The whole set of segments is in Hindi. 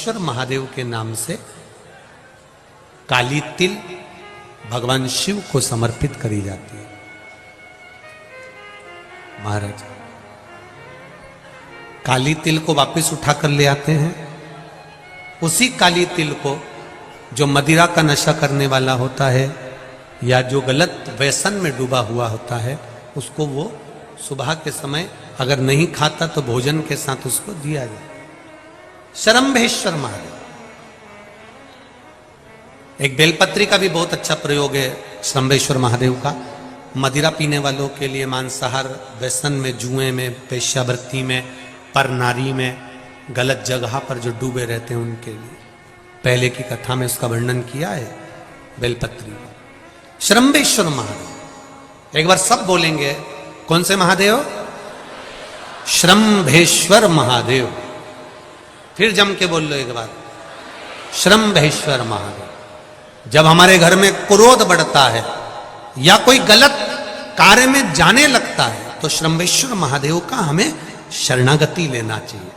श्रम्भेश्वर महादेव के नाम से काली तिल भगवान शिव को समर्पित करी जाती है। महाराज काली तिल को वापस उठाकर ले आते हैं। उसी काली तिल को जो मदिरा का नशा करने वाला होता है या जो गलत व्यसन में डूबा हुआ होता है, उसको वो सुबह के समय अगर नहीं खाता तो भोजन के साथ उसको दिया जाए। श्रम्भेश्वर महादेव। एक बेलपत्री का भी बहुत अच्छा प्रयोग है श्रम्भेश्वर महादेव का। मदिरा पीने वालों के लिए, मांसाहार व्यसन में, जुए में, वेश्यावृत्ति में, पर नारी में, गलत जगह पर जो डूबे रहते हैं उनके लिए पहले की कथा में उसका वर्णन किया है बेलपत्री। श्रम्भेश्वर महादेव। एक बार सब बोलेंगे, कौन से महादेव? श्रम्भेश्वर महादेव। फिर जम के बोल लो एक बार, श्रम्भेश्वर महादेव। जब हमारे घर में क्रोध बढ़ता है या कोई गलत कार्य में जाने लगता है तो श्रम्भेश्वर महादेव का हमें शरणागति लेना चाहिए।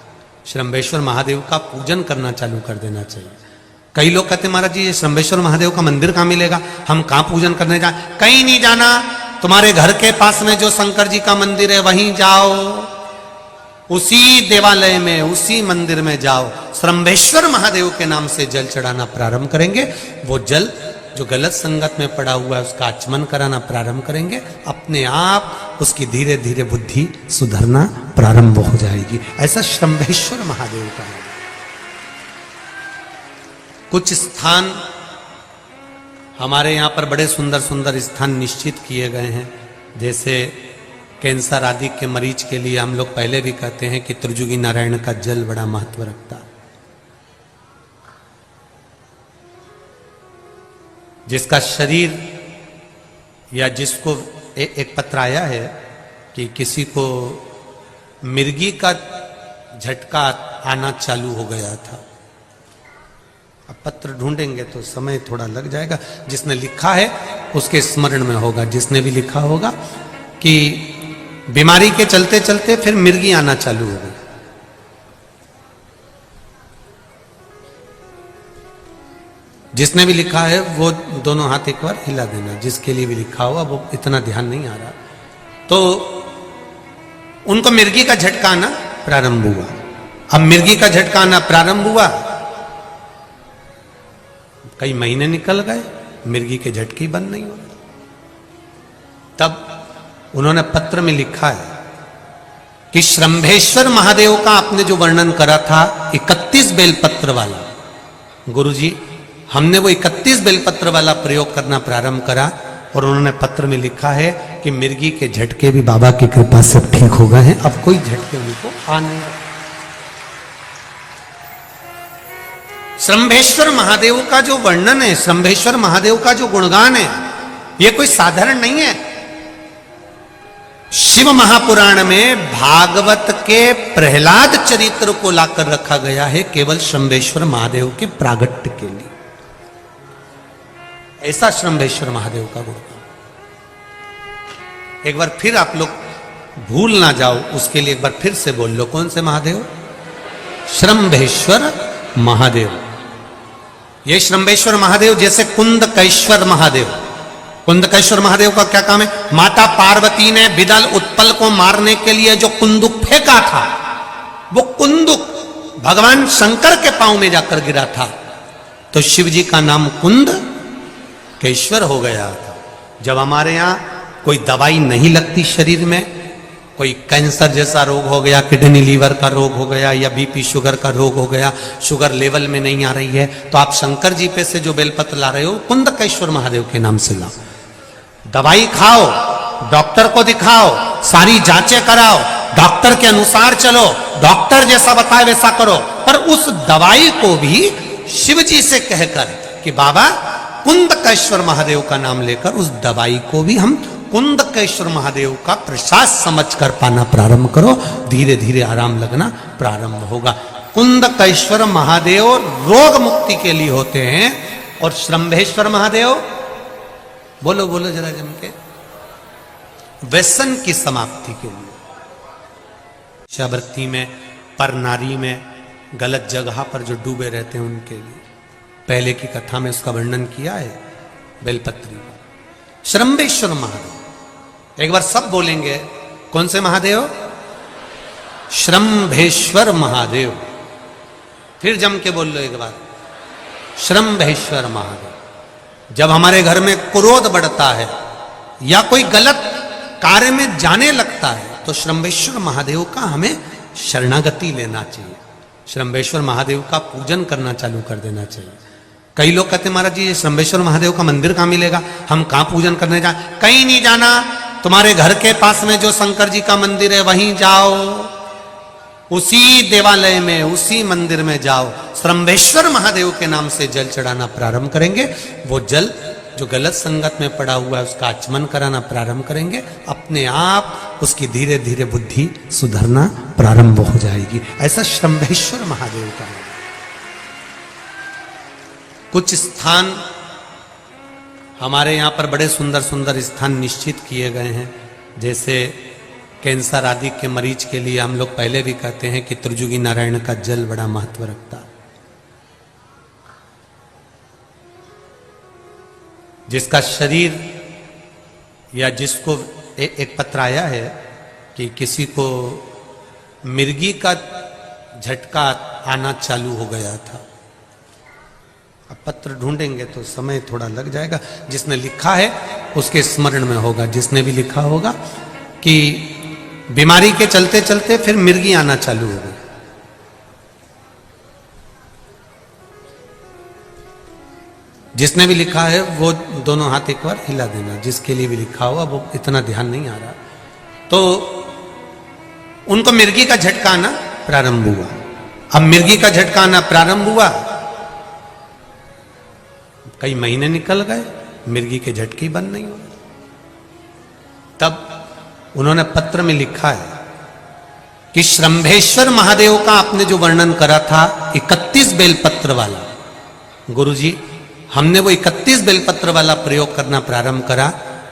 श्रम्भेश्वर महादेव का पूजन करना चालू कर देना चाहिए। कई लोग कहते महाराज जी ये श्रम्भेश्वर महादेव का मंदिर कहाँ मिलेगा, हम कहाँ पूजन करने जाए? कहीं नहीं जाना, तुम्हारे घर के पास में जो शंकर जी का मंदिर है वहीं जाओ, उसी देवालय में, उसी मंदिर में जाओ। श्रम्भेश्वर महादेव के नाम से जल चढ़ाना प्रारंभ करेंगे। वो जल जो गलत संगत में पड़ा हुआ है उसका आचमन कराना प्रारंभ करेंगे। अपने आप उसकी धीरे धीरे बुद्धि सुधरना प्रारंभ हो जाएगी। ऐसा श्रम्भेश्वर महादेव का है। कुछ स्थान हमारे यहाँ पर बड़े सुंदर सुंदर स्थान निश्चित किए गए हैं। जैसे कैंसर आदि के मरीज के लिए हम लोग पहले भी कहते हैं कि त्रिजुगी नारायण का जल बड़ा महत्व रखता है। जिसका शरीर या जिसको एक पत्र आया है कि किसी को मिर्गी का झटका आना चालू हो गया था। अब पत्र ढूंढेंगे तो समय थोड़ा लग जाएगा। जिसने लिखा है उसके स्मरण में होगा। जिसने भी लिखा होगा कि बीमारी के चलते चलते फिर मिर्गी आना चालू हो गई। जिसने भी लिखा है वो दोनों हाथ एक बार हिला देना। जिसके लिए भी लिखा हुआ वो इतना ध्यान नहीं आ रहा। तो उनको मिर्गी का झटका आना प्रारंभ हुआ। अब मिर्गी का झटका आना प्रारंभ हुआ, कई महीने निकल गए, मिर्गी के झटके ही बंद नहीं हो रहे। तब उन्होंने पत्र में लिखा है कि श्रम्भेश्वर महादेव का आपने जो वर्णन करा था 31 बेलपत्र वाला, गुरुजी हमने वो 31 बेलपत्र वाला प्रयोग करना प्रारंभ करा और उन्होंने पत्र में लिखा है कि मिर्गी के झटके भी बाबा की कृपा से ठीक हो गए हैं। अब कोई झटके उनको आ नहीं रहे। श्रम्भेश्वर महादेव का जो वर्णन है, श्रम्भेश्वर महादेव का जो गुणगान है, ये कोई साधारण नहीं है। शिव महापुराण में भागवत के प्रहलाद चरित्र को लाकर रखा गया है केवल श्रम्भेश्वर महादेव के प्रागट्य के लिए। ऐसा श्रम्भेश्वर महादेव का गुणगान। एक बार फिर आप लोग भूल ना जाओ, उसके लिए एक बार फिर से बोल लो, कौन से महादेव? श्रम्भेश्वर महादेव। ये श्रम्भेश्वर महादेव जैसे कुंदकेश्वर महादेव। कुंदकेश्वर महादेव का क्या काम है? माता पार्वती ने बिदल उत्पल को मारने के लिए जो कुंदुक फेंका था, वो कुंदुक भगवान शंकर के पांव में जाकर गिरा था। तो शिव जी का नाम कुंदकेश्वर हो गया था। जब हमारे यहां कोई दवाई नहीं लगती शरीर में, कोई कैंसर जैसा रोग हो गया, किडनी लीवर का रोग हो गया या बीपी शुगर का रोग हो गया, शुगर लेवल में नहीं आ रही है, तो आप शंकर जी पे से जो बेलपत्र ला रहे हो कुंदकेश्वर महादेव के नाम से लाओ। दवाई खाओ, डॉक्टर को दिखाओ, सारी जांचें कराओ, डॉक्टर के अनुसार चलो, डॉक्टर जैसा बताए वैसा करो, पर उस दवाई को भी शिव जी से कहकर कि बाबा कुंदकेश्वर महादेव का नाम लेकर उस दवाई को भी हम कुंदकेश्वर महादेव का प्रसाद समझकर पाना प्रारंभ करो। धीरे धीरे आराम लगना प्रारंभ होगा। कुंदकेश्वर महादेव रोग मुक्ति के लिए होते हैं और श्रम्भेश्वर महादेव, बोलो बोलो जरा जम के, व्यसन की समाप्ति के लिए। वेश्यावृत्ति में, पर नारी में, गलत जगह पर जो डूबे रहते हैं उनके लिए। पहले की कथा में उसका वर्णन किया है बेलपत्री का। श्रम्भेश्वर महादेव, एक बार सब बोलेंगे, कौन से महादेव? श्रम्भेश्वर महादेव। फिर जम के बोल लो एक बार, श्रम्भेश्वर महादेव। जब हमारे घर में क्रोध बढ़ता है या कोई गलत कार्य में जाने लगता है तो श्रम्भेश्वर महादेव का हमें शरणागति लेना चाहिए, श्रम्भेश्वर महादेव का पूजन करना चालू कर देना चाहिए। कई लोग कहते महाराज जी ये श्रम्भेश्वर महादेव का मंदिर कहाँ मिलेगा, हम कहाँ पूजन करने जाए? कहीं नहीं जाना, तुम्हारे घर के पास में जो शंकर जी का मंदिर है वहीं जाओ, उसी देवालय में, उसी मंदिर में जाओ, श्रम्भेश्वर महादेव के नाम से जल चढ़ाना प्रारंभ करेंगे। वो जल जो गलत संगत में पड़ा हुआ है उसका आचमन कराना प्रारंभ करेंगे, अपने आप उसकी धीरे धीरे बुद्धि सुधरना प्रारंभ हो जाएगी। ऐसा श्रम्भेश्वर महादेव का है। कुछ स्थान हमारे यहाँ पर बड़े सुंदर सुंदर स्थान निश्चित किए गए हैं, जैसे कैंसर आदि के मरीज के लिए हम लोग पहले भी कहते हैं कि त्रिजुगी नारायण का जल बड़ा महत्व रखता है। जिसका शरीर या जिसको एक पत्र आया है कि किसी को मिर्गी का झटका आना चालू हो गया था। अब पत्र ढूंढेंगे तो समय थोड़ा लग जाएगा, जिसने लिखा है उसके स्मरण में होगा। जिसने भी लिखा होगा कि बीमारी के चलते चलते फिर मिर्गी आना चालू हो गई। जिसने भी लिखा है वो दोनों हाथ एक बार हिला देना, जिसके लिए भी लिखा हुआ वो इतना ध्यान नहीं आ रहा। तो उनको मिर्गी का झटका आना प्रारंभ हुआ। अब मिर्गी का झटका आना प्रारंभ हुआ, कई महीने निकल गए, मिर्गी के झटके बंद नहीं हुए। तब उन्होंने पत्र में लिखा है कि श्रम्भेश्वर महादेव का आपने जो वर्णन करा था 31 बेलपत्र वाला, गुरुजी हमने वो 31 बेलपत्र वाला प्रयोग करना प्रारंभ करा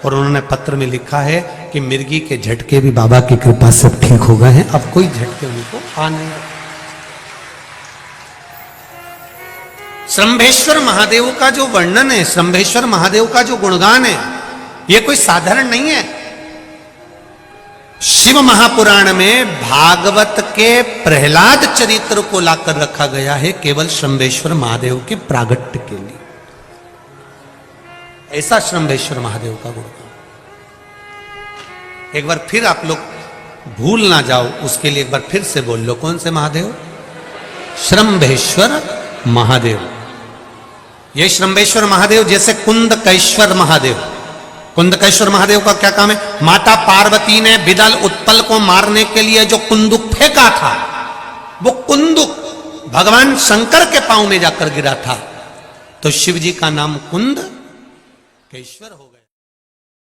और उन्होंने पत्र में लिखा है कि मिर्गी के झटके भी बाबा की कृपा से ठीक हो गए हैं, अब कोई झटके उनको आ नहीं। श्रम्भेश्वर महादेव का जो वर्णन है, श्रम्भेश्वर महादेव का जो गुणगान है, ये कोई साधारण नहीं है। शिव महापुराण में भागवत के प्रहलाद चरित्र को लाकर रखा गया है केवल श्रम्भेश्वर महादेव के प्रागट्य के लिए। ऐसा श्रम्भेश्वर महादेव का गुणगान। एक बार फिर आप लोग भूल ना जाओ, उसके लिए एक बार फिर से बोल लो, कौन से महादेव? श्रम्भेश्वर महादेव। ये श्रम्भेश्वर महादेव जैसे कुंदकेश्वर महादेव, कुंदकेश्वर महादेव का क्या काम है? माता पार्वती ने बिदल उत्पल को मारने के लिए जो कुंदुक फेंका था, वो कुंदुक भगवान शंकर के पांव में जाकर गिरा था, तो शिव जी का नाम कुंदकेश्वर हो गया।